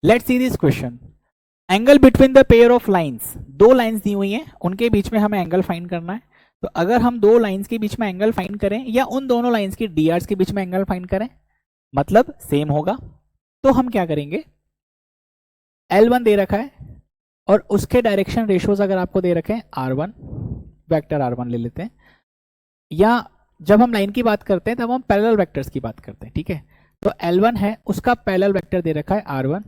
Let's see this question. Angle between the pair of lines, दो lines दी हुई हैं, उनके बीच में हमें एंगल फाइंड करना है। तो अगर हम दो लाइंस के बीच में एंगल फाइंड करें या उन दोनों लाइंस की डीआर्स के बीच में एंगल फाइंड करें, मतलब सेम होगा, तो हम क्या करेंगे, L1 दे रखा है और उसके डायरेक्शन रेशियोज अगर आपको दे रखे हैं R1, वेक्टर R1 ले लेते हैं, या जब हम लाइन की बात करते हैं तब हम पैरेलल वेक्टर्स की बात करते हैं, ठीक है। तो L1 है, उसका पैरेलल वेक्टर दे रखा है R1,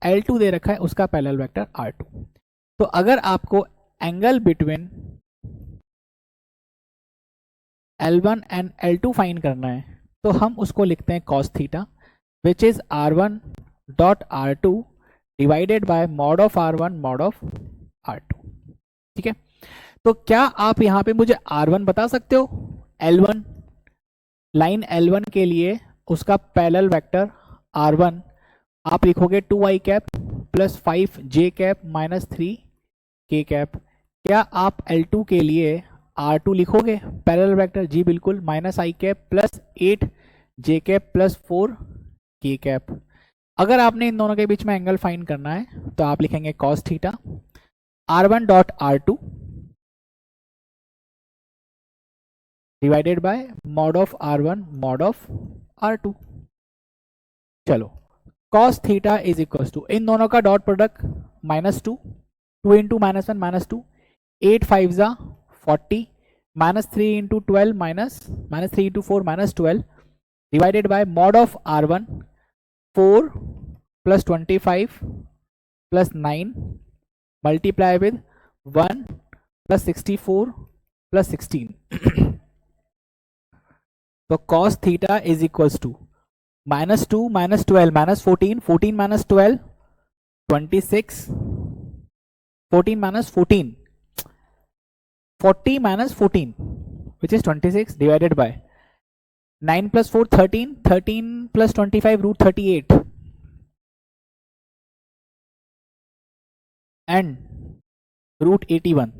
L2 दे रखा है, उसका पैरेलल वेक्टर R2। तो अगर आपको angle between L1 and L2 find करना है तो हम उसको लिखते हैं cos theta, which is R1 dot R2 divided by mod of R1 mod of R2, ठीक है। तो क्या आप यहां पे मुझे R1 बता सकते हो? L1, लाइन L1 के लिए उसका पैरेलल वेक्टर R1 आप लिखोगे 2i cap plus 5j cap minus 3k cap. क्या आप L2 के लिए R2 लिखोगे पैरेलल वेक्टर? जी बिल्कुल, minus I cap plus 8j cap plus 4k cap. अगर आपने इन दोनों के बीच में एंगल फाइंड करना है तो आप लिखेंगे cos theta R1 dot R2 divided by mod of R1 mod of R2। चलो, cos theta is equal to, इन दोनों का डॉट प्रोडक्ट -2, 2 इंटू -1 -2, 8 5 जा 40, -3 into 12 -3 into 4 -12 divided by mod of R1 4 plus 25 plus 9 multiply with 1 plus 64 plus 16। तो cos theta is equals to -2 -12 -14, 14 -12 26, 14 -14 40 -14 which is 26 divided by 9 plus 4 13, 13 plus 25 root 38 and root 81।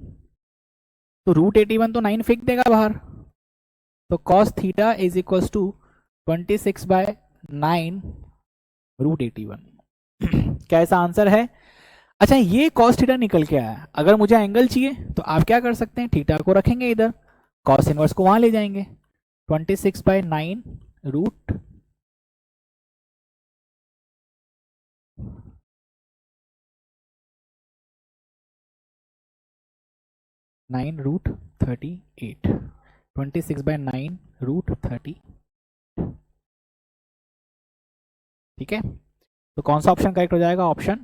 तो root 81 तो 9 फेंक देगा बाहर, तो cos theta is equals to 26 by 9 root 81। क्या ऐसा answer है? अच्छा, ये cos थीटा निकल के आया। अगर मुझे एंगल चाहिए तो आप क्या कर सकते हैं, थीटा को रखेंगे इधर, cos इनवर्स को वहां ले जाएंगे, 26 by 9 root 9 root 38, 26 by 9 root 30, ठीक है। तो कौन सा ऑप्शन करेक्ट हो जाएगा? ऑप्शन